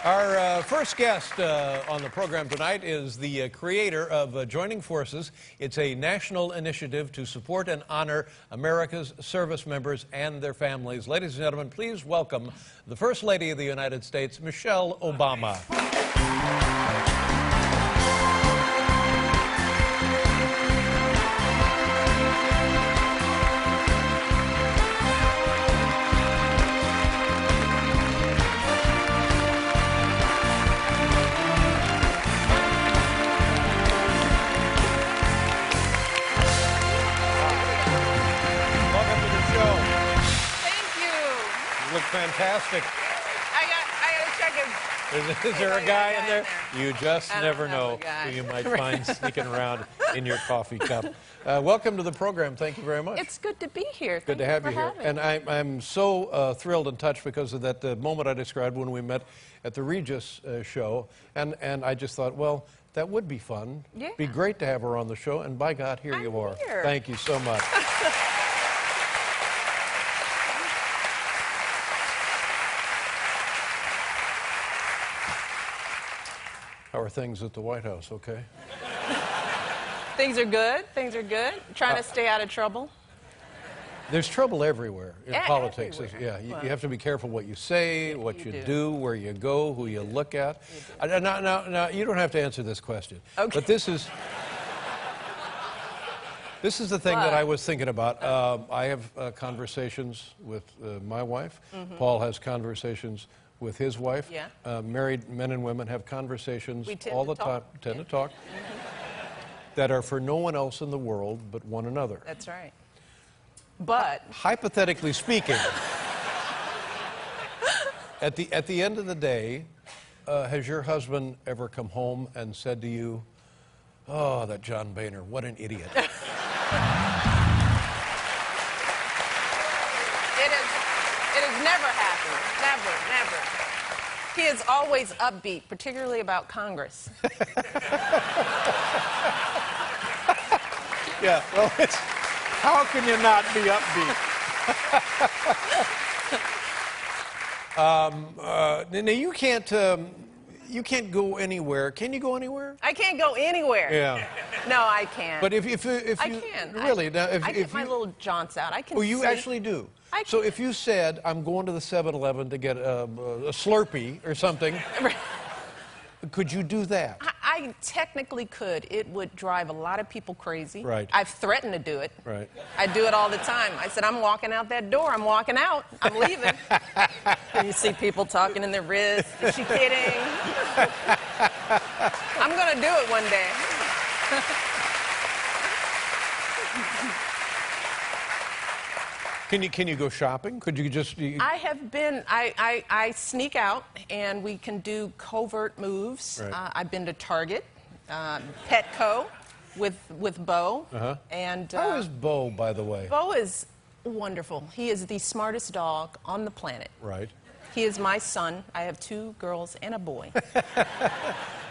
Our first guest on the program tonight is the creator of Joining Forces. It's a national initiative to support and honor America's service members and their families. Ladies and gentlemen, please welcome the First Lady of the United States, Michelle Obama. Fantastic. I gotta check it. Is there a guy in there? You just never know who you might find sneaking around in your coffee cup. Welcome to the program. Thank you very much. It's good to be here. Good to have you here. And I'm so thrilled and touched because of that moment I described when we met at the Regis show. And I just thought, well, that would be fun. Yeah. Be great to have her on the show. And by God, here you are. Here. Thank you so much. How are things at the White House? Okay. Things are good. Things are good. Trying to stay out of trouble. There's trouble everywhere in politics. Everywhere. Yeah, you have to be careful what you say, what you do, where you go, who you look at. Now, you don't have to answer this question. Okay. But this is the thing that I was thinking about. I have conversations with my wife. Paul has conversations with his wife. Yeah. Married men and women have conversations all the time, tend to talk, that are for no one else in the world but one another. That's right. But hypothetically speaking, at the end of the day, has your husband ever come home and said to you, "Oh, that John Boehner, what an idiot"? It has never happened. Never. He is always upbeat, particularly about Congress. Yeah, well, how can you not be upbeat? Now you can't go anywhere. Can you go anywhere? I can't go anywhere. Yeah. No, I can't. But if you I can. Really, now if I get my little jaunts out. I can. Oh, you actually do. So if you said, "I'm going to the 7-Eleven to get a Slurpee or something," could you do that? I technically could. It would drive a lot of people crazy. Right. I've threatened to do it. Right. I do it all the time. I said, "I'm walking out that door. I'm walking out. I'm leaving." And you see people talking in their wrists. Is she kidding? I'm going to do it one day. Can you go shopping? Could you just... I have been... I sneak out, and we can do covert moves. Right. I've been to Target, Petco with Bo. And how is Bo, by the way? Bo is wonderful. He is the smartest dog on the planet. Right. He is my son. I have 2 girls and a boy.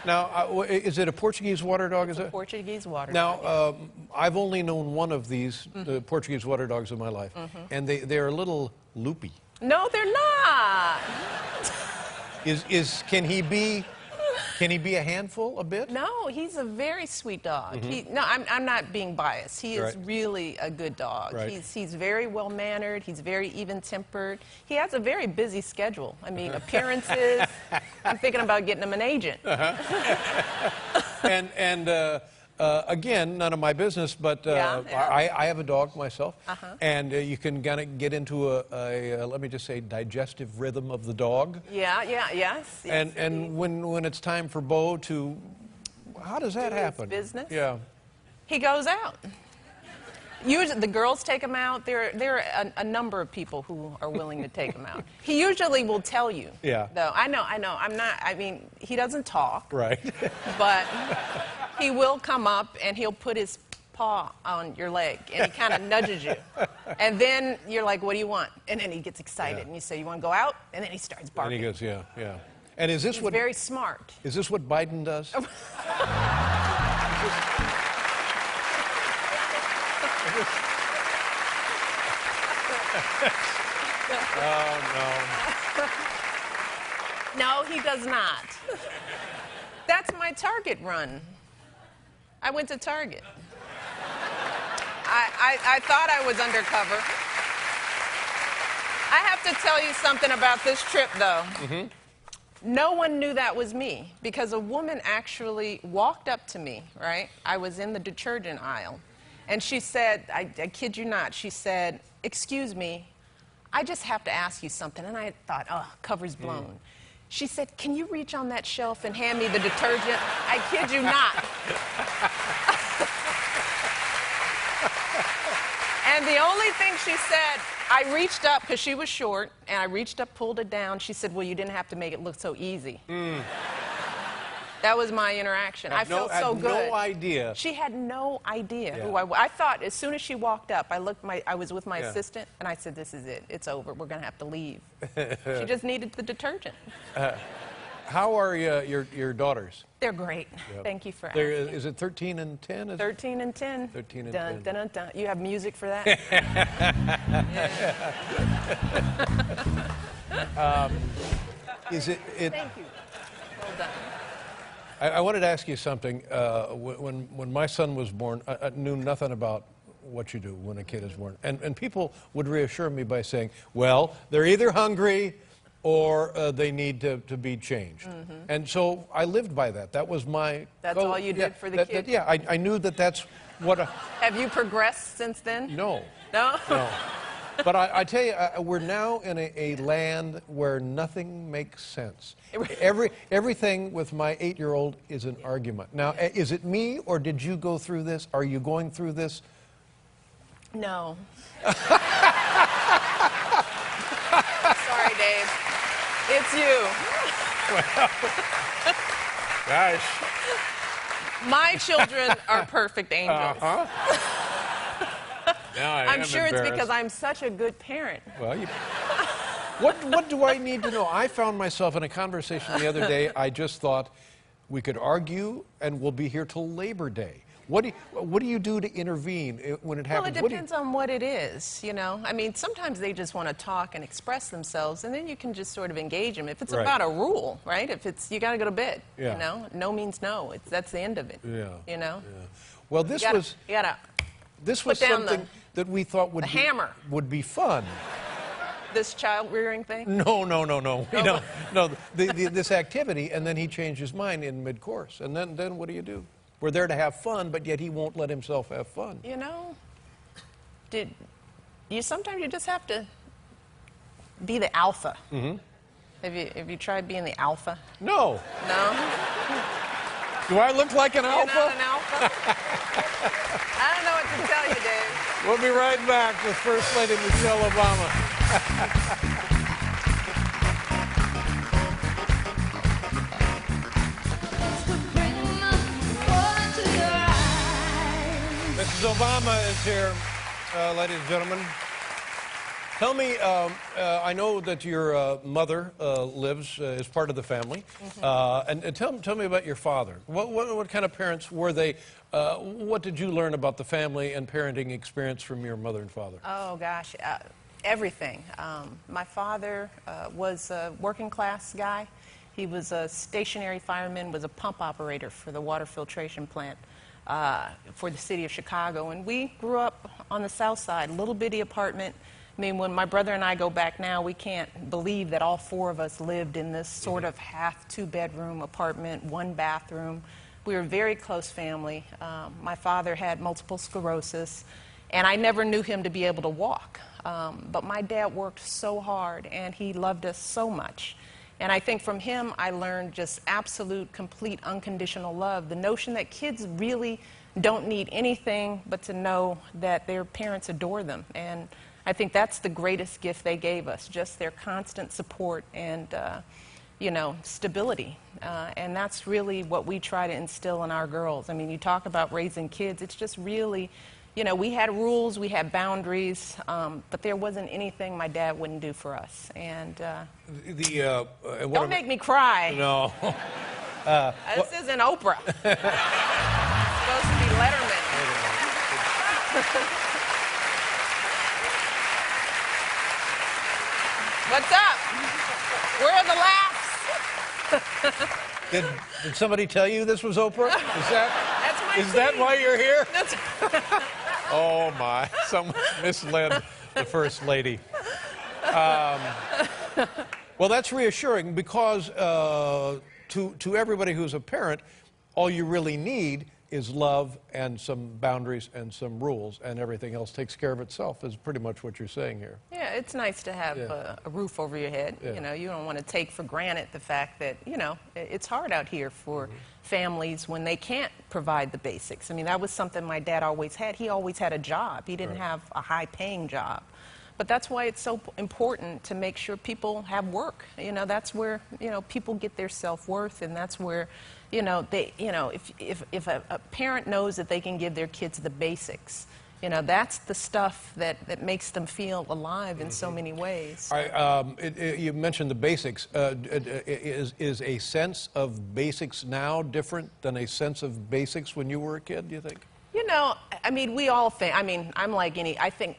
Now, is it a Portuguese water dog? It's a Portuguese water dog. Now, I've only known one of these Portuguese water dogs in my life, and they're a little loopy. No, they're not. Can he be a handful a bit? No, he's a very sweet dog. I'm not being biased. He is really a good dog. Right. He's very well-mannered. He's very even-tempered. He has a very busy schedule. I mean, appearances. I'm thinking about getting him an agent. Again, none of my business, but I have a dog myself, and you can kind of get into a let me just say, digestive rhythm of the dog. Yes. And when it's time for Bo to, how does that happen? His business? Yeah. He goes out. Usually, the girls take him out. There are a number of people who are willing to take him out. He usually will tell you. Yeah. Though I know. I'm not. I mean, he doesn't talk. Right. But he will come up and he'll put his paw on your leg and he kind of nudges you. And then you're like, "What do you want?" And then he gets excited and you say, "You want to go out?" And then he starts barking. And he goes, yeah. And is this He's very smart. Is this what Biden does? Oh, no. No, he does not. That's my Target run. I went to Target. I thought I was undercover. I have to tell you something about this trip, though. Mm-hmm. No one knew that was me because a woman actually walked up to me, right? I was in the detergent aisle. And she said, I kid you not, she said, "Excuse me, I just have to ask you something." And I thought, oh, cover's blown. She said, "Can you reach on that shelf and hand me the detergent?" I kid you not. And the only thing she said, I reached up, because she was short, and I reached up, pulled it down. She said, "Well, you didn't have to make it look so easy." That was my interaction. I felt so good. No idea. She had no idea who I was. I thought as soon as she walked up, I was with my assistant, and I said, "This is it. It's over. We're going to have to leave." She just needed the detergent. How are your daughters? They're great. Yep. Thank you for asking. Is it 13 and 10? 13 and 10. 13 and dun, 10. Dun, dun, dun. You have music for that? Is it? Thank you. Well done. I wanted to ask you something. When my son was born, I knew nothing about what you do when a kid is born. And people would reassure me by saying, well, they're either hungry or they need to be changed. Mm-hmm. And so I lived by that. That was my... That's all you did for the kid? I knew that's what... Have you progressed since then? No. No? No. But I tell you, we're now in a land where nothing makes sense. Everything with my 8-year-old is an argument. Now, is it me, or did you go through this? Are you going through this? No. Sorry, Dave. It's you. Well, gosh. My children are perfect angels. Uh-huh. Now I'm sure it's because I'm such a good parent. Well, what do I need to know? I found myself in a conversation the other day. I just thought we could argue, and we'll be here till Labor Day. What do you do to intervene when it happens? Well, it depends on what it is, you know. I mean, sometimes they just want to talk and express themselves, and then you can just sort of engage them. If it's about a rule, right? If it's, you got to go to bed, you know. No means no. That's the end of it, you know. Yeah. Well, this was something that we thought would be fun. This child rearing thing? No. This activity, and then he changed his mind in mid-course. And then what do? We're there to have fun, but yet he won't let himself have fun. You know, sometimes you just have to be the alpha. Mm-hmm. Have you tried being the alpha? No. No? Do I look like an alpha? You're not an alpha? I don't know what to tell you, Dave. We'll be right back with First Lady Michelle Obama. Mrs. Obama is here, ladies and gentlemen. Tell me, I know that your mother lives as part of the family, and tell me about your father. What kind of parents were they? What did you learn about the family and parenting experience from your mother and father? Oh, gosh, everything. My father was a working class guy. He was a stationary fireman, was a pump operator for the water filtration plant for the city of Chicago. And we grew up on the south side, little bitty apartment. I mean, when my brother and I go back now, we can't believe that all four of us lived in this sort of half two-bedroom apartment, one bathroom. We were a very close family. My father had multiple sclerosis, and I never knew him to be able to walk. But my dad worked so hard, and he loved us so much. And I think from him, I learned just absolute, complete, unconditional love. The notion that kids really don't need anything but to know that their parents adore them. And I think that's the greatest gift they gave us, just their constant support and, you know, stability. And that's really what we try to instill in our girls. I mean, you talk about raising kids, it's just really, you know, we had rules, we had boundaries, but there wasn't anything my dad wouldn't do for us. And don't make me cry. No. This isn't Oprah. It's supposed to be Letterman. What's up? Where are the laughs? Did somebody tell you this was Oprah? That's my Is that team. why you're here? That's Oh my! Someone misled the First Lady. Well, that's reassuring because to everybody who's a parent, all you really need is love and some boundaries and some rules, and everything else takes care of itself, is pretty much what you're saying here. Yeah, it's nice to have a roof over your head. Yeah. You know, you don't want to take for granted the fact that, you know, it's hard out here for families when they can't provide the basics. I mean, that was something my dad always had. He always had a job. He didn't have a high-paying job. But that's why it's so important to make sure people have work. You know, that's where, you know, people get their self-worth, and that's where, you know, they, you know, if a parent knows that they can give their kids the basics, you know, that's the stuff that makes them feel alive in so many ways. You mentioned the basics. Is a sense of basics now different than a sense of basics when you were a kid, do you think? You know, I mean, we all think, I mean, I'm like any, I think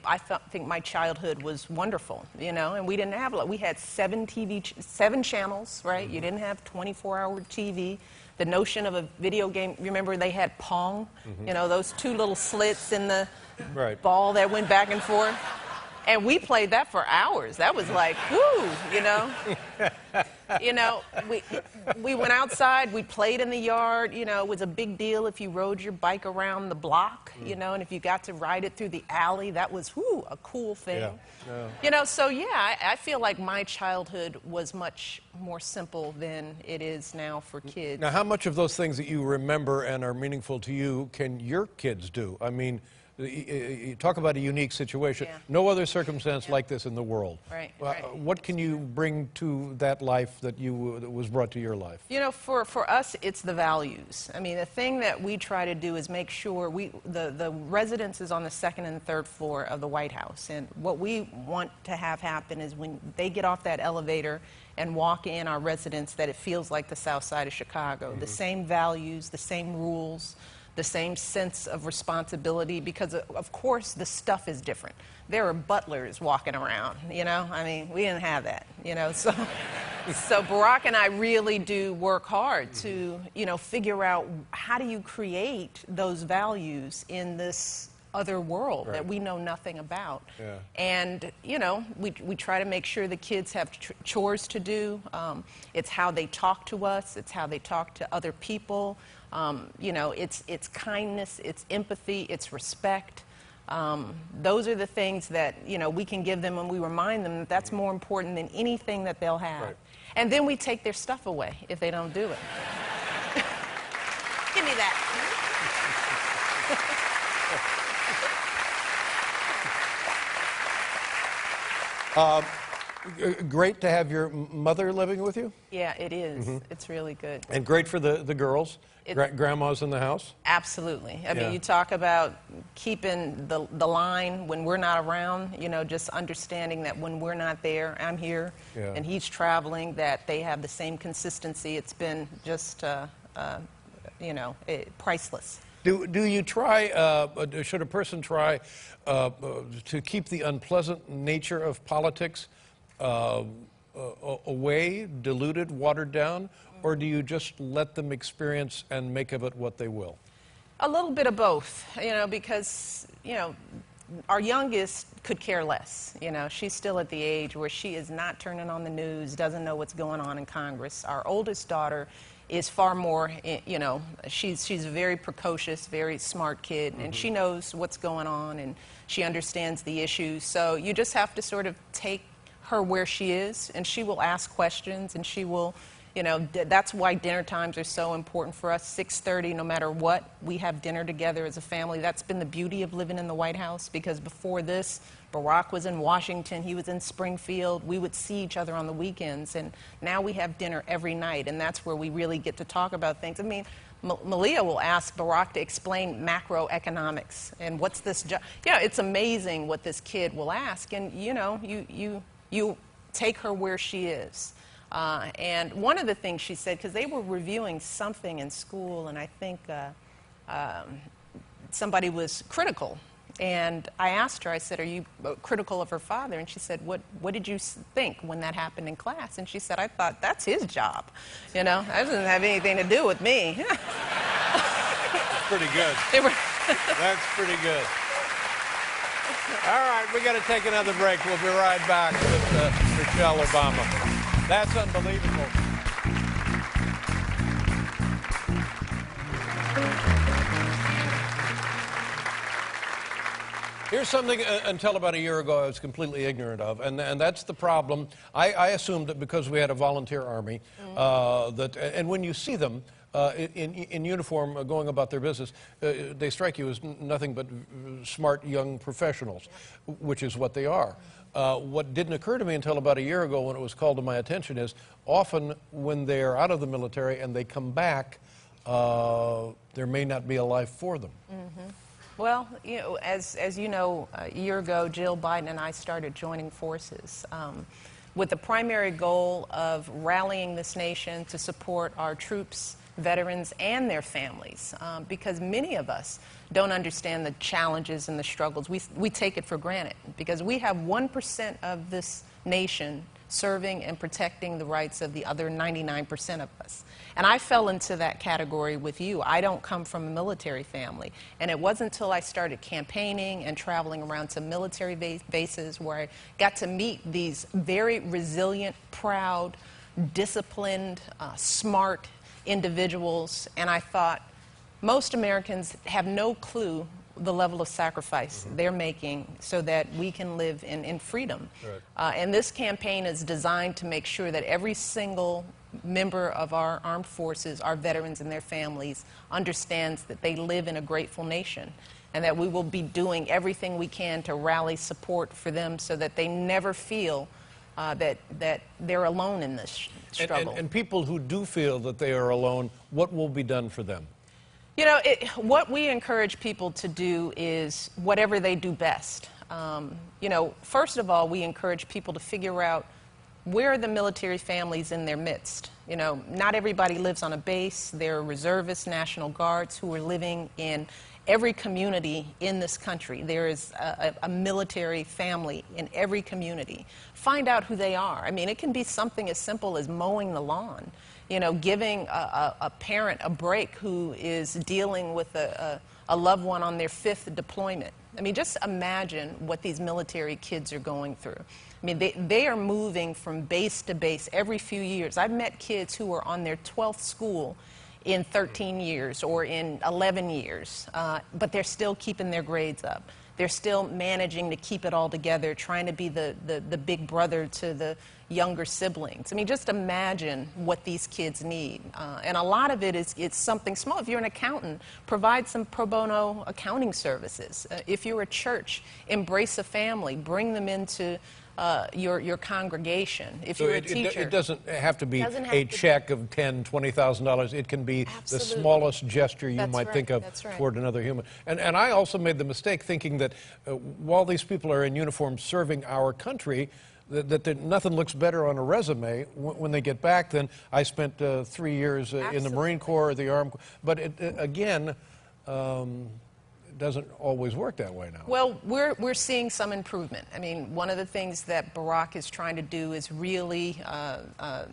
my childhood was wonderful, you know, and we didn't have, we had 7 channels, right? You didn't have 24-hour TV. The notion of a video game, remember they had Pong, you know, those 2 little slits in the ball that went back and forth. And we played that for hours. That was like, whoo, you know. You know, we went outside, we played in the yard, you know, it was a big deal if you rode your bike around the block, you know, and if you got to ride it through the alley, that was, whoo, a cool thing. Yeah. You know, so yeah, I feel like my childhood was much more simple than it is now for kids. Now, how much of those things that you remember and are meaningful to you can your kids do? I mean, you talk about a unique situation. Yeah. No other circumstance like this in the world. Right, What can you bring to that life that was brought to your life? You know, for us, it's the values. I mean, the thing that we try to do is make sure the residence is on the 2nd and 3rd floor of the White House. And what we want to have happen is when they get off that elevator and walk in our residence, that it feels like the South Side of Chicago. The same values, the same rules, the same sense of responsibility, because of course the stuff is different. There are butlers walking around, you know, I mean, we didn't have that, you know, so Barack and I really do work hard to, you know, figure out how do you create those values in this other world that we know nothing about. And, you know, we try to make sure the kids have chores to do. It's how they talk to us. It's how they talk to other people. You know, it's kindness, it's empathy, it's respect. Those are the things that, you know, we can give them, and we remind them that that's more important than anything that they'll have. And then we take their stuff away if they don't do it. Give me that. Great to have your mother living with you? Yeah, it is. It's really good. And great for the girls? Grandma's in the house? Absolutely. I mean, you talk about keeping the line when we're not around, you know, just understanding that when we're not there, I'm here, and he's traveling, that they have the same consistency. It's been just, you know, priceless. Do you try, should a person try to keep the unpleasant nature of politics away, diluted, watered down, or do you just let them experience and make of it what they will? A little bit of both, you know, because, you know, our youngest could care less. You know, she's still at the age where she is not turning on the news, doesn't know what's going on in Congress. Our oldest daughter is far more, you know, she's a very precocious, very smart kid, and she knows what's going on, and she understands the issues. So you just have to sort of take her where she is, and she will ask questions, and she will, you know, that's why dinner times are so important for us. 6:30, no matter what, we have dinner together as a family. That's been the beauty of living in the White House, because before this, Barack was in Washington, he was in Springfield. We would see each other on the weekends, and now we have dinner every night, and that's where we really get to talk about things. I mean, Malia will ask Barack to explain macroeconomics and what's this job. You know, it's amazing what this kid will ask, and you know, you take her where she is. And one of the things she said, because they were reviewing something in school, and I think somebody was critical And I asked her, I said, are you critical of her father? And she said, what did you think when that happened in class? And she said, I thought, that's his job. You know, that doesn't have anything to do with me. That's pretty good. That's pretty good. All right, we got to take another break. We'll be right back with Michelle Obama. That's unbelievable. Here's something until about a year ago I was completely ignorant of, and that's the problem. I assumed that because we had a volunteer army, and when you see them in uniform going about their business, they strike you as nothing but smart young professionals, which is what they are. What didn't occur to me until about a year ago when it was called to my attention is often when they're out of the military and they come back, there may not be a life for them. Mm-hmm. Well, you know, as you know, a year ago, Jill Biden and I started joining forces with the primary goal of rallying this nation to support our troops, veterans, and their families, because many of us don't understand the challenges and the struggles. We take it for granted because we have 1% of this nation serving and protecting the rights of the other 99% of us. And I fell into that category with you. I don't come from a military family. And it wasn't until I started campaigning and traveling around to military bases where I got to meet these very resilient, proud, disciplined, smart individuals. And I thought, most Americans have no clue the level of sacrifice they're making so that we can live in freedom. Right. And this campaign is designed to make sure that every single member of our armed forces, our veterans and their families, understands that they live in a grateful nation and that we will be doing everything we can to rally support for them so that they never feel that they're alone in this struggle. And people who do feel that they are alone, what will be done for them? You know, what we encourage people to do is whatever they do best. You know, first of all, we encourage people to figure out where are the military families in their midst. You know, not everybody lives on a base. There are reservists, National Guards who are living in every community in this country. There is a military family in every community. Find out who they are. I mean, it can be something as simple as mowing the lawn. You know, giving a parent a break who is dealing with a loved one on their 5th deployment. I mean, just imagine what these military kids are going through. I mean, they are moving from base to base every few years. I've met kids who are on their 12th school in 13 years or in 11 years, but they're still keeping their grades up. They're still managing to keep it all together, trying to be the big brother to the younger siblings. I mean, just imagine what these kids need. And a lot of it is it's something small. If you're an accountant, provide some pro bono accounting services. If you're a church, embrace a family. Bring them into your congregation. If you're a teacher, it doesn't have to be a check of $10,000, $20,000. It can be the smallest gesture you might think of toward another human. And I also made the mistake thinking that while these people are in uniform serving our country, that nothing looks better on a resume when they get back than I spent 3 years in the Marine Corps or the Army Corps. But again, doesn't always work that way now. Well, we're seeing some improvement. I mean, one of the things that Barack is trying to do is really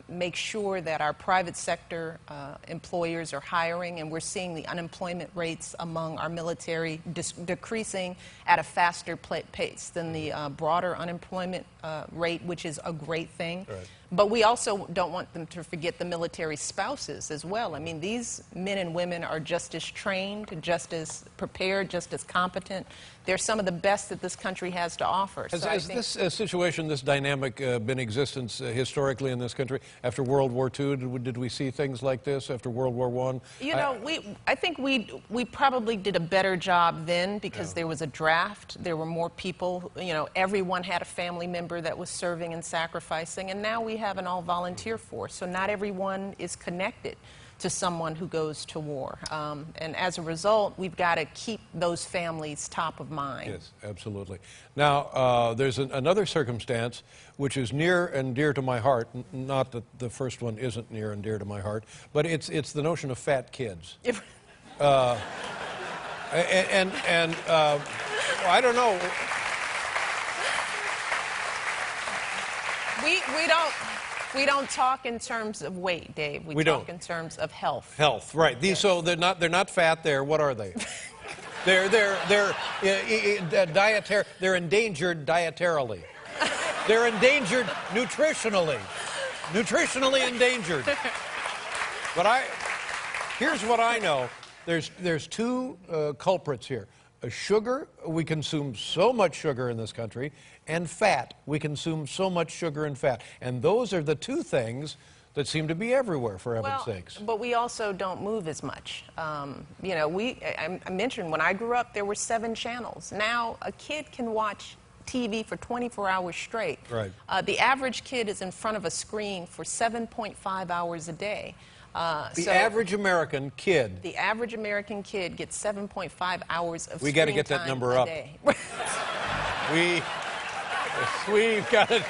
make sure that our private sector employers are hiring, and we're seeing the unemployment rates among our military decreasing at a faster pace than the broader unemployment rate, which is a great thing. Right. But we also don't want them to forget the military spouses as well. I mean, these men and women are just as trained, just as prepared, just as competent. They're some of the best that this country has to offer. Has this situation, this dynamic, been in existence historically in this country? After World War II, did we see things like this after World War I? You know, I think we probably did a better job then because there was a draft. There were more people. You know, everyone had a family member that was serving and sacrificing. And now we have an all-volunteer force. So not everyone is connected to someone who goes to war. And as a result, we've got to keep those families top of mind. Yes, absolutely. Now, there's another circumstance which is near and dear to my heart. Not that the first one isn't near and dear to my heart, but it's the notion of fat kids. I don't know. We don't talk in terms of weight, Dave. We talk in terms of health. Health, right? These, so they're not fat. What are they? They're endangered dietarily. They're endangered nutritionally. Nutritionally endangered. But here's what I know. There's two culprits here. Sugar, we consume so much sugar in this country, and fat. We consume so much sugar and fat. And those are the two things that seem to be everywhere, for heaven's sakes. But we also don't move as much. You know, I mentioned when I grew up, there were 7 channels. Now, a kid can watch TV for 24 hours straight. Right. The average kid is in front of a screen for 7.5 hours a day. The average American kid. The average American kid gets 7.5 hours of We screen got to get time that number a up. day. We've got to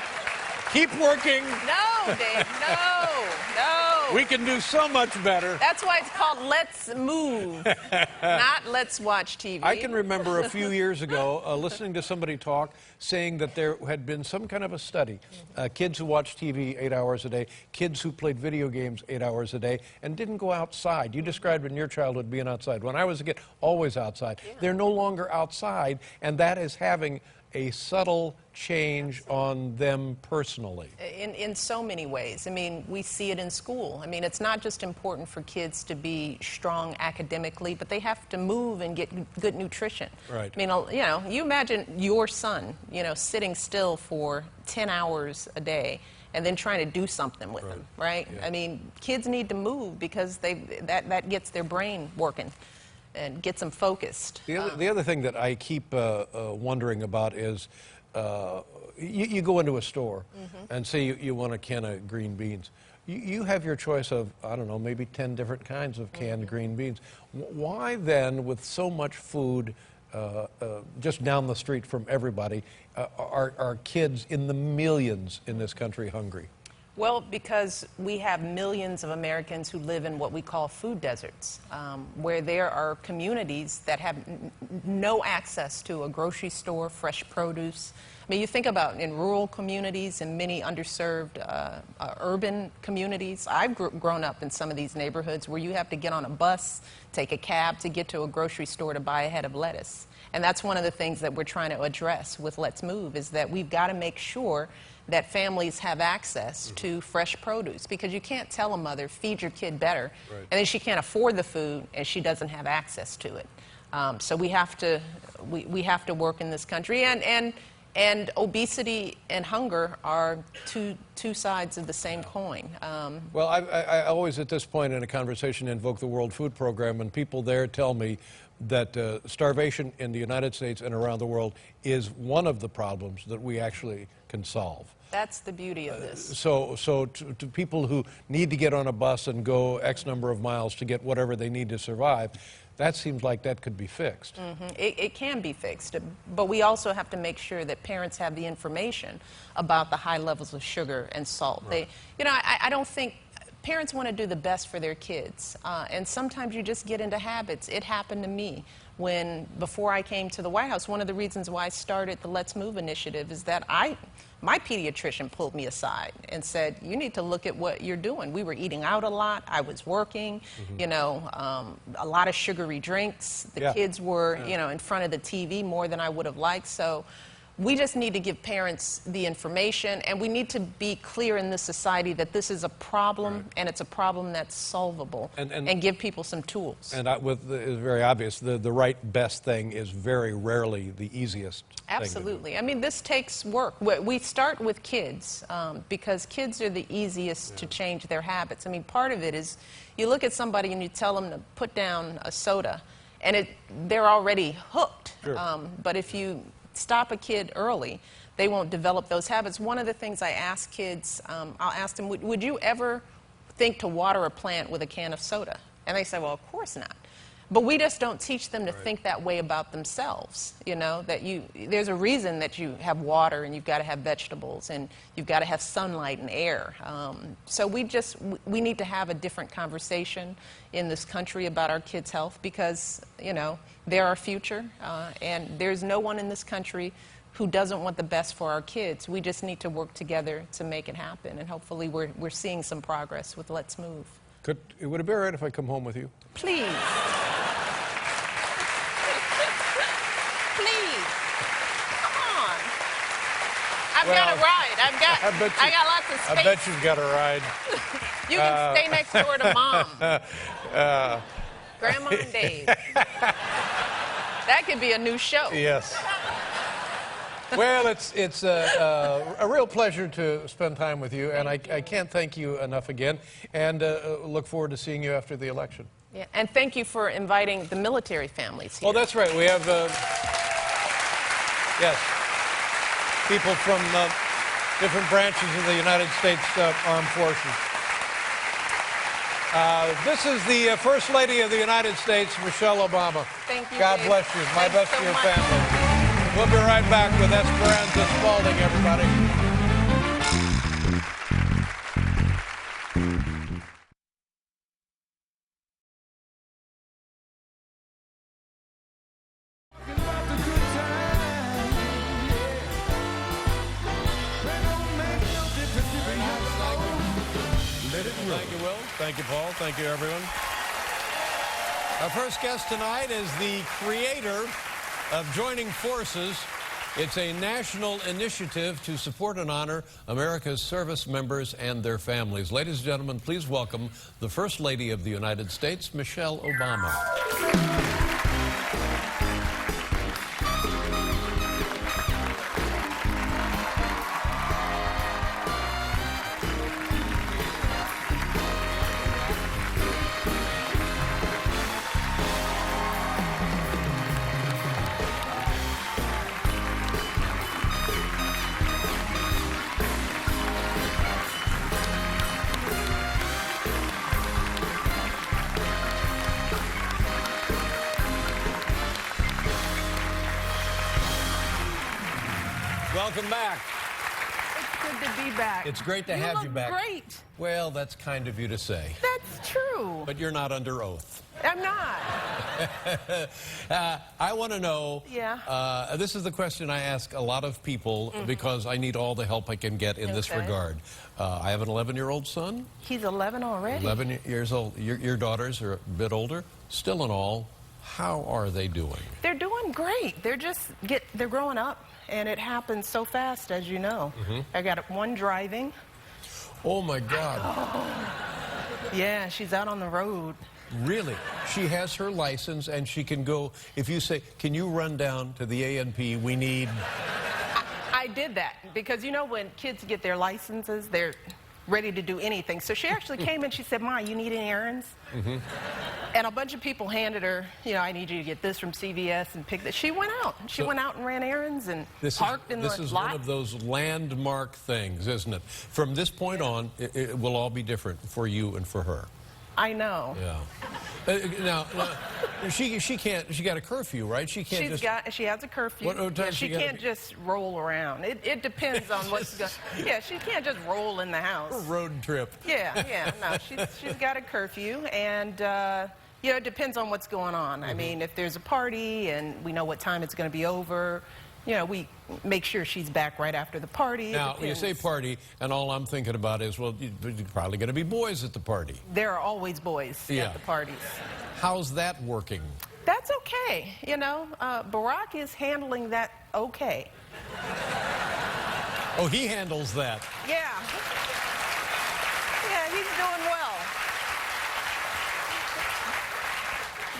keep working. No, Dave, no. We can do so much better. That's why it's called Let's Move, not Let's Watch TV. I can remember a few years ago listening to somebody talk, saying that there had been some kind of a study. Kids who watched TV 8 hours a day, kids who played video games 8 hours a day, and didn't go outside. You described in your childhood being outside. When I was a kid, always outside. Yeah. They're no longer outside, and that is having a subtle change on them personally. In so many ways. I mean, we see it in school. I mean, it's not just important for kids to be strong academically, but they have to move and get good nutrition. Right. I mean, you know, you imagine your son, you know, sitting still for 10 hours a day and then trying to do something with them, right? Yeah. I mean, kids need to move because that gets their brain working and gets them focused. The other thing that I keep wondering about is you go into a store and say you want a can of green beans. You have your choice of, I don't know, maybe 10 different kinds of canned green beans. Why then, with so much food just down the street from everybody, are kids in the millions in this country hungry? Well, because we have millions of Americans who live in what we call food deserts, where there are communities that have no access to a grocery store, fresh produce. I mean, you think about in rural communities and many underserved urban communities. I've grown up in some of these neighborhoods where you have to get on a bus, take a cab to get to a grocery store to buy a head of lettuce. And that's one of the things that we're trying to address with Let's Move, is that we've got to make sure that families have access to fresh produce, because you can't tell a mother, feed your kid better, and then she can't afford the food and she doesn't have access to it. So we have to work in this country, and obesity and hunger are two sides of the same coin. Well, I always at this point in a conversation invoke the World Food Program, and people there tell me that starvation in the United States and around the world is one of the problems that we actually can solve. That's the beauty of this. So to people who need to get on a bus and go X number of miles to get whatever they need to survive, that seems like that could be fixed. It can be fixed, but we also have to make sure that parents have the information about the high levels of sugar and salt. Right. I don't think parents want to do the best for their kids, and sometimes you just get into habits. It happened to me before I came to the White House. One of the reasons why I started the Let's Move initiative is that my pediatrician pulled me aside and said, you need to look at what you're doing. We were eating out a lot. I was working, a lot of sugary drinks. The kids were, in front of the TV more than I would have liked. So we just need to give parents the information, and we need to be clear in this society that this is a problem, and it's a problem that's solvable, and give people some tools. And it's very obvious, the right best thing is very rarely the easiest Absolutely. thing I mean, this takes work. We start with kids because kids are the easiest to change their habits. I mean, part of it is you look at somebody and you tell them to put down a soda, and they're already hooked. Sure. But if you stop a kid early, they won't develop those habits. One of the things I ask kids, I'll ask them, would you ever think to water a plant with a can of soda? And they say, well, of course not. But we just don't teach them to think that way about themselves, you know, that there's a reason that you have water and you've got to have vegetables and you've got to have sunlight and air. So we need to have a different conversation in this country about our kids' health because, you know, they're our future, and there's no one in this country who doesn't want the best for our kids. We just need to work together to make it happen, and hopefully we're seeing some progress with Let's Move. Would it be all right if I come home with you? Please. Please. Come on. I've got a ride. I got lots of space. I bet you've got a ride. You can stay next door to Mom. Grandma and Dave. That could be a new show. Yes. Well, it's a real pleasure to spend time with you, and I can't thank you enough again, and look forward to seeing you after the election. Yeah, and thank you for inviting the military families here. Oh, that's right. We have, yes, people from different branches of the United States Armed Forces. This is the First Lady of the United States, Michelle Obama. Thank you, God Dave. bless you. My Thanks best so to your much. family. We'll be right back with Esperanza Spalding, everybody. Thank you, Will. Thank you, Paul. Thank you, everyone. Our first guest tonight is the creator of Joining Forces. It's a national initiative to support and honor America's service members and their families. Ladies and gentlemen, please welcome the First Lady of the United States, Michelle Obama. Welcome back. It's good to be back. It's great to have you back. Great. Well, that's kind of you to say. That's true. But you're not under oath. I'm not. I want to know, Yeah. This is the question I ask a lot of people because I need all the help I can get in this Okay. regard. I have an 11-year-old son. He's 11 already. 11 years old. Your daughters are a bit older. Still in all, how are they doing? They're doing great. They're growing up, and it happens so fast, as you know. I got one driving. Oh, my God. Yeah, she's out on the road. Really? She has her license, and she can go, if you say, can you run down to the A&P, we need... I did that because, you know, when kids get their licenses, they're ready to do anything. So she actually came in, she said, Ma, you need any errands? And a bunch of people handed her, you know, I need you to get this from CVS and pick this. She went out. She went out and ran errands and parked in the lot. This is one of those landmark things, isn't it? From this point on, it will all be different for you and for her. I know. Yeah. Now, she can't. She got a curfew, right? She can't. She has a curfew. What time she can't just roll around. It depends on what's going. Yeah, she can't just roll in the house. A road trip. Yeah. No, she's got a curfew, and you know, it depends on what's going on. I mean, if there's a party and we know what time it's going to be over, you know, we make sure she's back right after the party. Now, when you say party, and all I'm thinking about is, well, there's probably going to be boys at the party. There are always boys at the parties. How's that working? That's okay. You know, Barack is handling that okay. Oh, he handles that. Yeah. Yeah, he's doing well.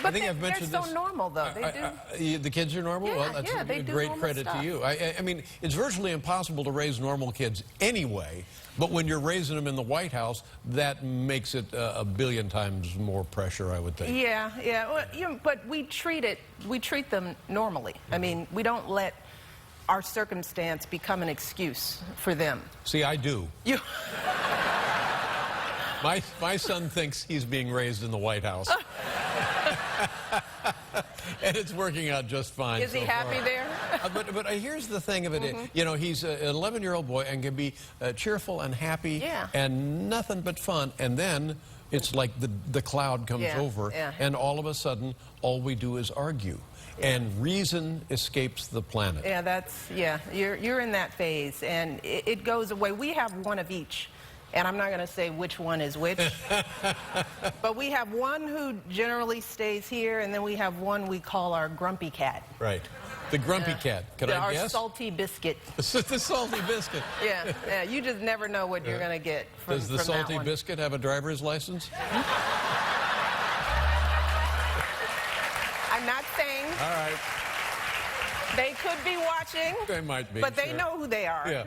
But I think I've mentioned they're so normal, though. They do. The kids are normal? Yeah, Well, that's yeah, a they do great normal credit stuff. to you. I mean, it's virtually impossible to raise normal kids anyway, but when you're raising them in the White House, that makes it a billion times more pressure, I would think. Yeah. Well, you know, but we treat them normally. I mean, we don't let our circumstance become an excuse for them. See, I do. You. My son thinks he's being raised in the White House. And it's working out just fine. Is he happy there? But here's the thing of it. You know, he's an 11-year-old boy and can be cheerful and happy and nothing but fun. And then it's like the cloud comes over, and all of a sudden, all we do is argue. And reason escapes the planet. You're in that phase, and it goes away. We have one of each, and I'm not going to say which one is which, but we have one who generally stays here, and then we have one we call our grumpy cat. Right. The grumpy cat. Can I guess? Our salty biscuit. The salty biscuit. Yeah, you just never know what you're going to get from that one. Does the salty biscuit have a driver's license? I'm not saying. All right. They could be watching. They might be. But they know who they are. Yeah.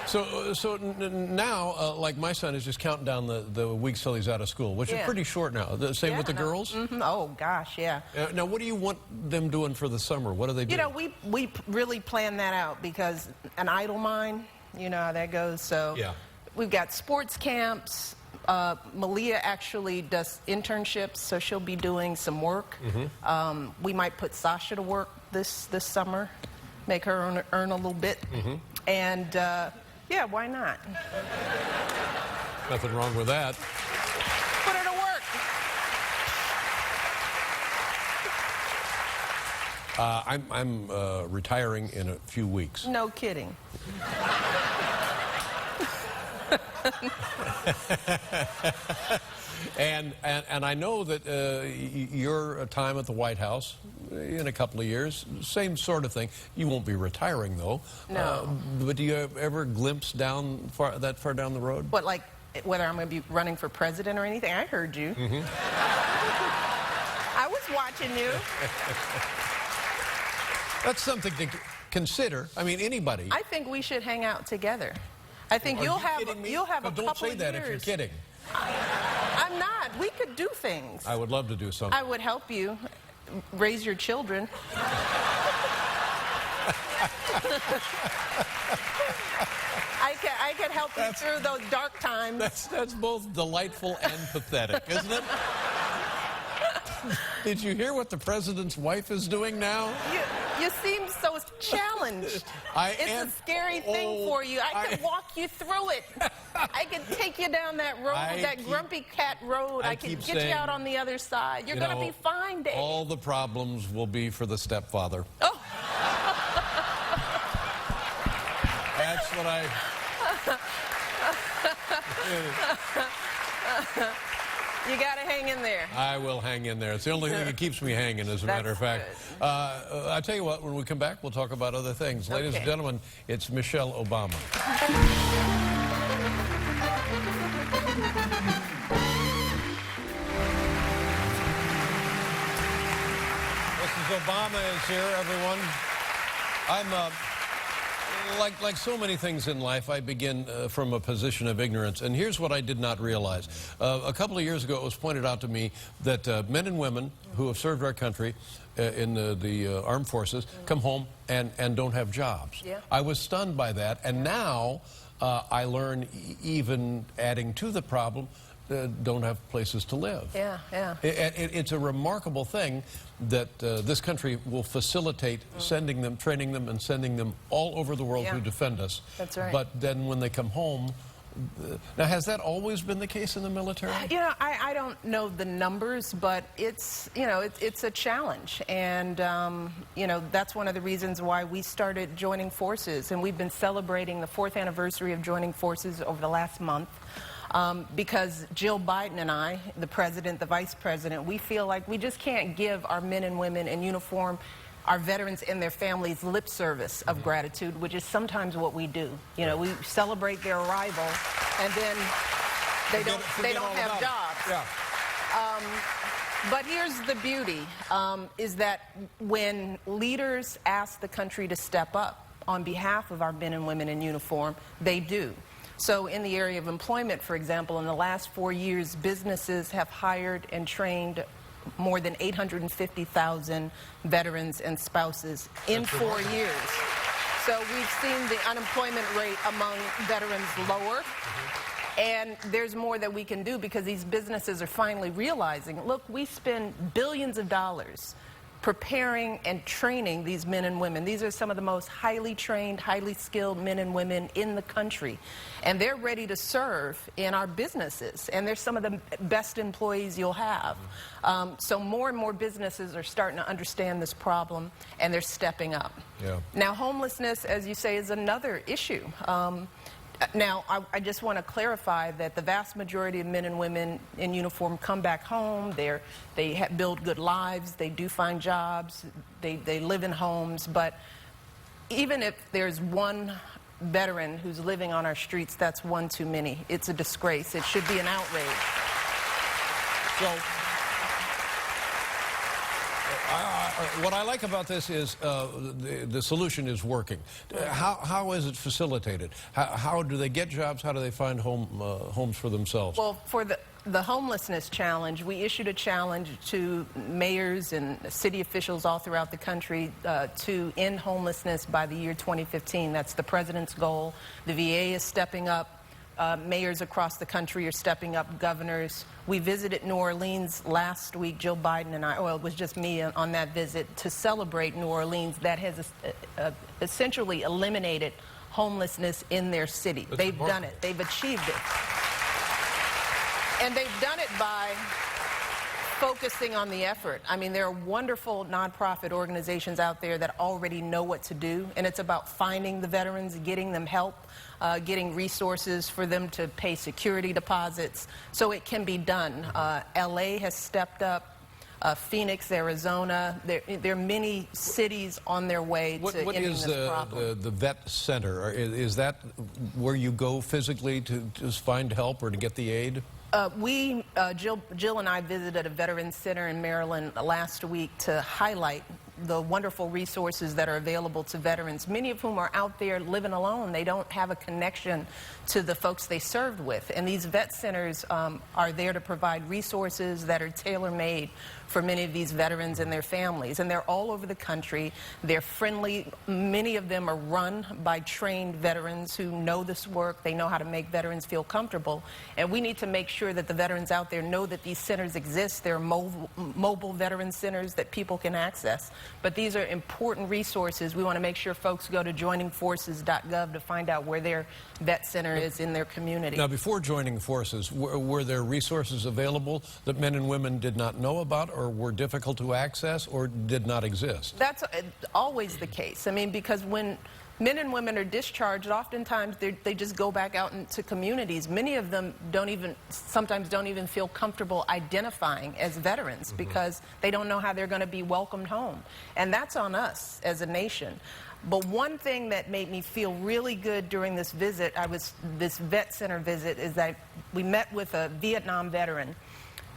So now, like my son is just counting down the weeks till he's out of school, which is pretty short now. The same with the girls? Oh, gosh, yeah. Now, what do you want them doing for the summer? What do they do? You know, we really plan that out because an idle mind, you know how that goes. So we've got sports camps. Malia actually does internships, so she'll be doing some work. We might put Sasha to work this summer, make her earn a little bit. And, yeah, why not? Nothing wrong with that. Put her to work. I'm retiring in a few weeks. No kidding. And I know that your time at the White House in a couple of years, same sort of thing. You won't be retiring, though. No. But do you ever glimpse that far down the road? What, like whether I'm going to be running for president or anything? I heard you. I was watching you. That's something to consider. I mean, anybody. I think we should hang out together. I think you'll have a couple of years. Don't say that if you're kidding. I'm not. We could do things. I would love to do something. I would help you raise your children. I could help you through those dark times. That's both delightful and pathetic, isn't it? Did you hear what the president's wife is doing now? You seem so challenged. It's a scary thing for you. I can walk you through it. I can take you down that road, that grumpy cat road. I can get you out on the other side. You're going to be fine, Dave. All the problems will be for the stepfather. Oh. That's what I... You got to hang in there. I will hang in there. It's the only thing that keeps me hanging, as a matter of fact. I tell you what, when we come back, we'll talk about other things. Ladies and gentlemen, it's Michelle Obama. Mrs. Obama is here, everyone. I'm like so many things in life, I begin from a position of ignorance. And here's what I did not realize. A couple of years ago, it was pointed out to me that men and women who have served our country in the armed forces come home and don't have jobs. I was stunned by that. And now I learn, even adding to the problem, don't have places to live. It's a remarkable thing that this country will facilitate sending them, training them, and sending them all over the world to defend us. That's right. But then when they come home, now has that always been the case in the military? You know, I don't know the numbers, but it's, you know, it's a challenge. And, you know, that's one of the reasons why we started joining forces. And we've been celebrating the 4th anniversary of joining forces over the last month. Because Jill Biden and I, the president, the vice president, we feel like we just can't give our men and women in uniform, our veterans and their families, lip service of gratitude, which is sometimes what we do. You know, we celebrate their arrival, and then they don't have jobs. But here's the beauty, is that when leaders ask the country to step up on behalf of our men and women in uniform, they do. So in the area of employment, for example, in the last 4 years, businesses have hired and trained more than 850,000 veterans and spouses in 4 years. So we've seen the unemployment rate among veterans lower. And there's more that we can do because these businesses are finally realizing, look, we spend billions of dollars preparing and training these men and women. These are some of the most highly trained, highly skilled men and women in the country. And they're ready to serve in our businesses. And they're some of the best employees you'll have. So more and more businesses are starting to understand this problem, and they're stepping up. Yeah. Now, homelessness, as you say, is another issue. Now, I just want to clarify that the vast majority of men and women in uniform come back home. They build good lives. They do find jobs. They live in homes. But even if there's one veteran who's living on our streets, that's one too many. It's a disgrace. It should be an outrage. So, what I like about this is the solution is working. How is it facilitated? How do they get jobs? How do they find homes for themselves? Well, for the homelessness challenge, we issued a challenge to mayors and city officials all throughout the country to end homelessness by the year 2015. That's the president's goal. The VA is stepping up. Mayors across the country are stepping up, governors. We visited New Orleans last week, Joe Biden and I, well, it was just me on that visit, to celebrate New Orleans that has essentially eliminated homelessness in their city. They've done it. They've achieved it. And they've done it by focusing on the effort. I mean, there are wonderful nonprofit organizations out there that already know what to do, and it's about finding the veterans, getting them help, getting resources for them to pay security deposits, so it can be done. LA has stepped up. Phoenix, Arizona, there are many cities on their way to ending this problem. What is the vet center? Is that where you go physically to just find help or to get the aid? Jill and I visited a veterans center in Maryland last week to highlight the wonderful resources that are available to veterans, many of whom are out there living alone. They don't have a connection to the folks they served with. And these vet centers are there to provide resources that are tailor-made for many of these veterans and their families. And they're all over the country. They're friendly. Many of them are run by trained veterans who know this work. They know how to make veterans feel comfortable. And we need to make sure that the veterans out there know that these centers exist. They're mobile veteran centers that people can access. But these are important resources. We want to make sure folks go to joiningforces.gov to find out where their vet center is in their community. Now, before joining forces, were there resources available that men and women did not know about, or were difficult to access, or did not exist? That's always the case. I mean, because when men and women are discharged, oftentimes they just go back out into communities. Many of them sometimes don't even feel comfortable identifying as veterans because they don't know how they're going to be welcomed home. And that's on us as a nation. But one thing that made me feel really good during this visit, this vet center visit, is that we met with a Vietnam veteran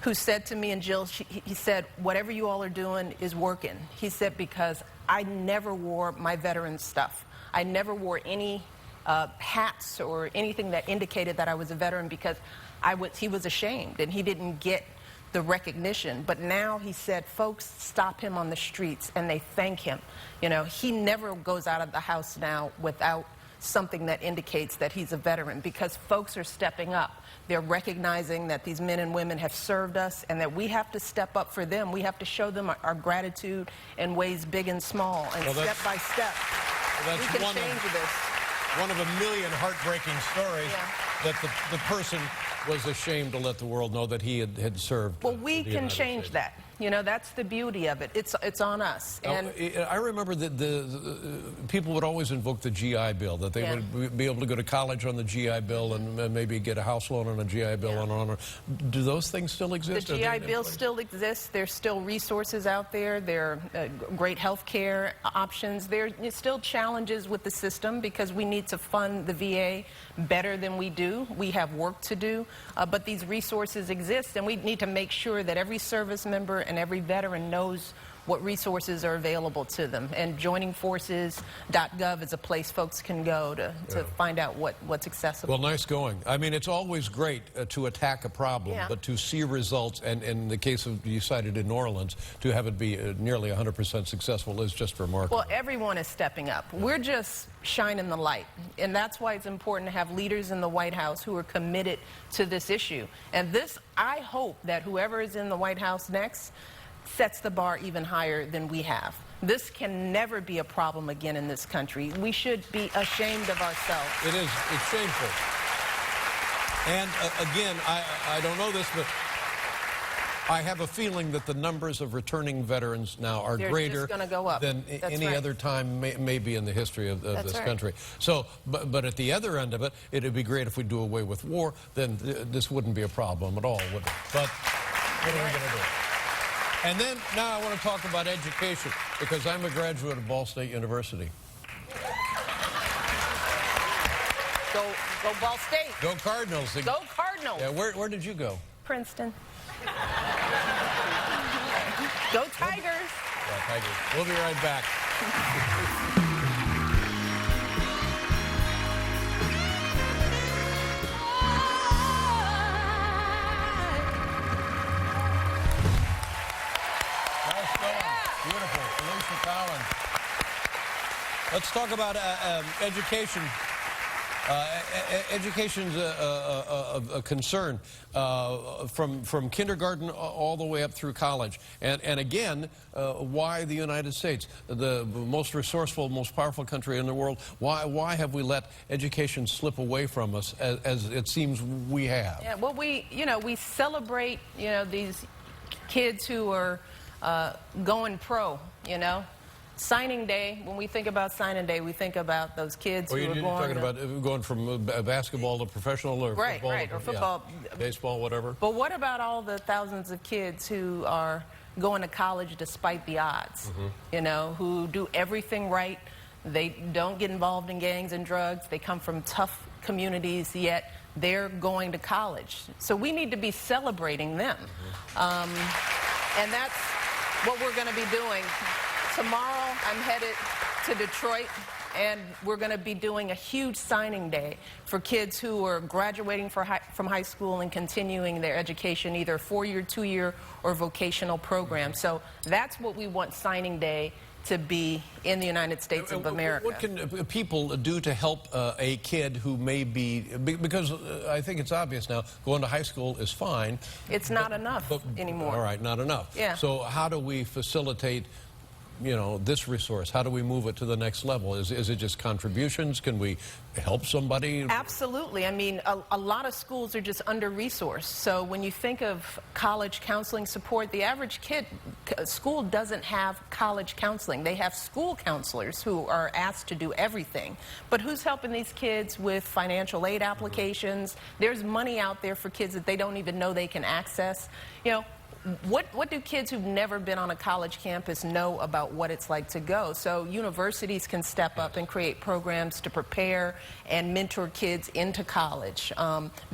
who said to me and Jill, he said, whatever you all are doing is working. He said, because I never wore my veteran stuff. I never wore any hats or anything that indicated that I was a veteran because he was ashamed and he didn't get the recognition. But now, he said, folks stop him on the streets and they thank him. You know, he never goes out of the house now without something that indicates that he's a veteran, because folks are stepping up. They're recognizing that these men and women have served us and that we have to step up for them. We have to show them our gratitude in ways big and small, and step by step. That's we can change this. One of a million heartbreaking stories that the person was ashamed to let the world know that he had served. Well, we can change that. You know, that's the beauty of it. It's on us. And I remember that the people would always invoke the GI Bill, that they would be able to go to college on the GI Bill and maybe get a house loan on a GI Bill. Do those things still exist? The GI Bill still exists. There's still resources out there. There are great health care options. There's still challenges with the system because we need to fund the VA better than we do. We have work to do, but these resources exist, and we need to make sure that every service member and every veteran knows what resources are available to them. And joiningforces.gov is a place folks can go to find out what's accessible. Well, nice going. I mean, it's always great to attack a problem, but to see results, and in the case of, you cited in New Orleans, to have it be nearly 100% successful is just remarkable. Well, everyone is stepping up. We're just shining the light. And that's why it's important to have leaders in the White House who are committed to this issue. And this, I hope that whoever is in the White House next sets the bar even higher than we have. This can never be a problem again in this country. We should be ashamed of ourselves. It is. It's shameful. And again, I don't know this, but I have a feeling that the numbers of returning veterans now are greater than any other time maybe in the history of this country. So, but at the other end of it, it'd be great if we do away with war. Then this wouldn't be a problem at all, would it? But what are we going to do? And then now I want to talk about education, because I'm a graduate of Ball State University. Go Ball State. Go Cardinals. Go Cardinals. Yeah, where did you go? Princeton. Go Tigers. Yeah, Tigers. We'll be right back. Nice going. Beautiful. Alicia Collins. Let's talk about education. Education's a concern from kindergarten all the way up through college. And again, why the United States, the most resourceful, most powerful country in the world, why have we let education slip away from us as it seems we have? Yeah, well, we celebrate, these kids who are going pro, Signing day, when we think about signing day, we think about those kids who are going... You're talking about going from basketball to professional or football? Right, or football. Yeah, baseball, whatever. But what about all the thousands of kids who are going to college despite the odds, who do everything right? They don't get involved in gangs and drugs. They come from tough communities, yet they're going to college. So we need to be celebrating them. And that's what we're going to be doing. Tomorrow, I'm headed to Detroit, and we're going to be doing a huge signing day for kids who are graduating from high school and continuing their education, either 4-year, 2-year, or vocational program. So that's what we want signing day to be in the United States of America. What can people do to help a kid who may be, because I think it's obvious now, going to high school is fine. It's not enough anymore. All right, not enough. Yeah. So how do we facilitate this resource? How do we move it to the next level? Is it just contributions? Can we help somebody? Absolutely. I mean, a lot of schools are just under-resourced. So when you think of college counseling support, the average school doesn't have college counseling. They have school counselors who are asked to do everything. But who's helping these kids with financial aid applications? There's money out there for kids that they don't even know they can access. What do kids who've never been on a college campus know about what it's like to go? So universities can step up and create programs to prepare and mentor kids into college.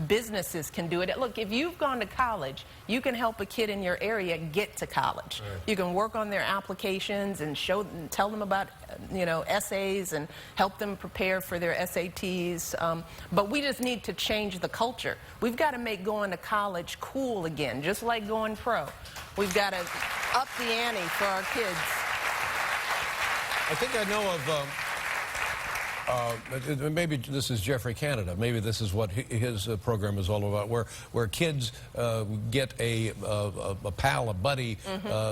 Businesses can do it. Look, if you've gone to college, you can help a kid in your area get to college. Right. You can work on their applications and tell them about essays and help them prepare for their SATs. But we just need to change the culture. We've got to make going to college cool again, just like going pro. We've got to up the ante for our kids. I think I know of, maybe this is Jeffrey Canada, maybe this is what his program is all about, where kids get a pal, a buddy,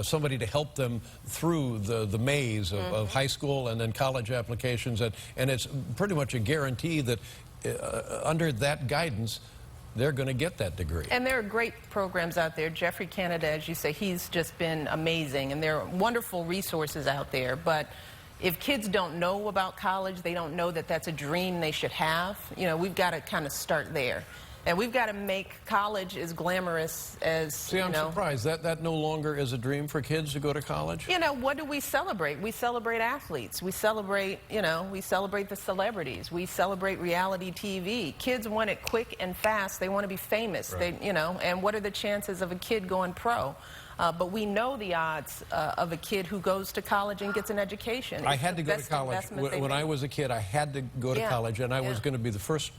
somebody to help them through the maze of high school and then college applications, and it's pretty much a guarantee that under that guidance, they're going to get that degree. And there are great programs out there. Jeffrey Canada, as you say, he's just been amazing, and there are wonderful resources out there. But if kids don't know about college, they don't know that that's a dream they should have, we've got to kind of start there. And we've got to make college as glamorous as, See, I'm surprised that no longer is a dream for kids to go to college. What do we celebrate? We celebrate athletes. We celebrate, we celebrate the celebrities. We celebrate reality TV. Kids want it quick and fast. They want to be famous. Right. And what are the chances of a kid going pro? But we know the odds of a kid who goes to college and gets an education. I had to go to college. When I was a kid, I had to go to college, and I was going to be the first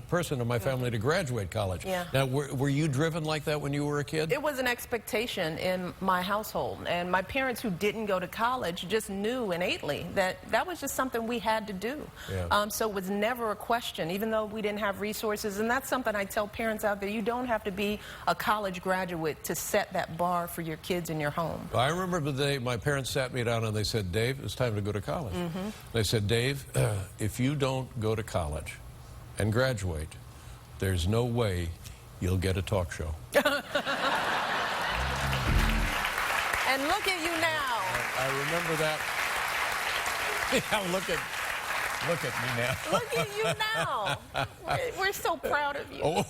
person in my family to graduate college. Now, were you driven like that when you were a kid? It was an expectation in my household, and my parents who didn't go to college just knew innately that that was just something we had to do. So it was never a question, even though we didn't have resources, and that's something I tell parents out there. You don't have to be a college graduate to set that bar for your kids in your home. I remember the day my parents sat me down and they said, Dave, it's time to go to college. They said, Dave, if you don't go to college and graduate, there's no way you'll get a talk show. And look at you now. I remember that. Yeah, look at me now. Look at you now. We're so proud of you. Oh.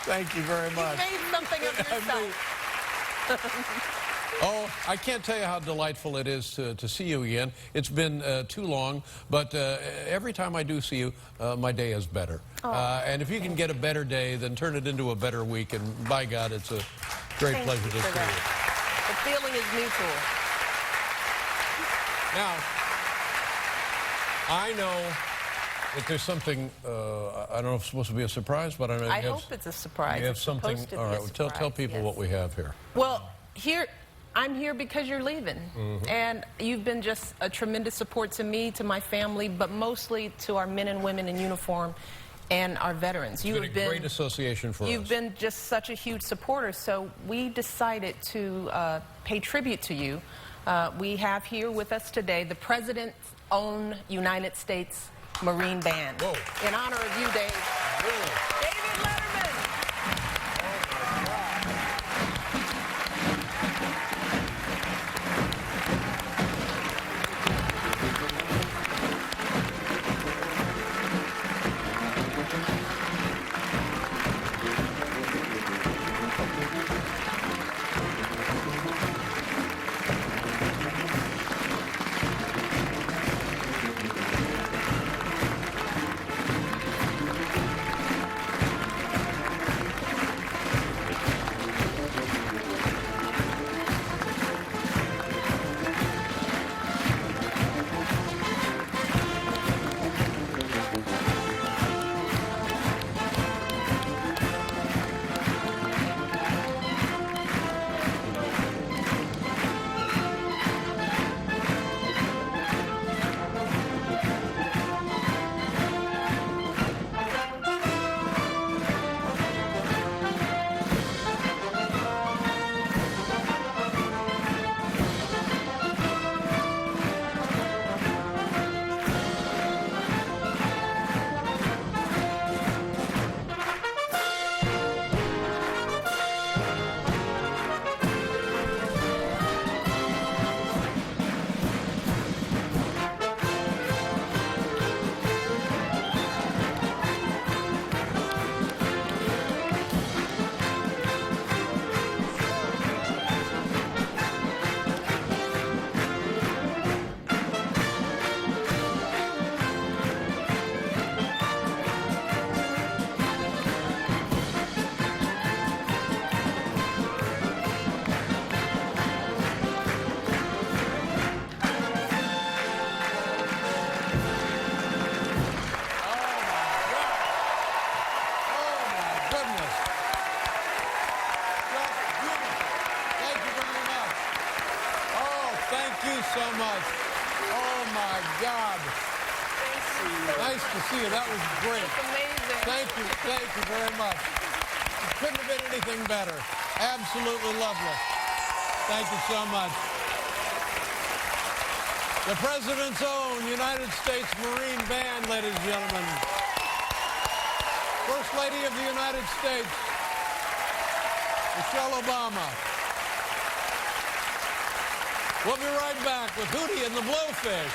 Thank you very much. You made something of yourself. Oh, I can't tell you how delightful it is to see you again. It's been too long, but every time I do see you, my day is better. And if you can get a better day, then turn it into a better week, and by God, it's a great pleasure to see you. The feeling is mutual. Now, I know that there's something, I don't know if it's supposed to be a surprise, but I hope it's a surprise. You have something, all right, well, tell people what we have here. Well, I'm here because you're leaving. And you've been just a tremendous support to me, to my family, but mostly to our men and women in uniform and our veterans. It's been a great association for us. You've been just such a huge supporter, so we decided to pay tribute to you. We have here with us today the President's own United States Marine Band. Whoa. In honor of you, Dave. Really? David Letterman. So much. Oh my God. Nice to see you. That was great. It's amazing. Thank you very much. It couldn't have been anything better. Absolutely lovely. Thank you so much. The President's own United States Marine Band, ladies and gentlemen. First Lady of the United States, Michelle Obama. We'll be right back with Hootie and the Blowfish.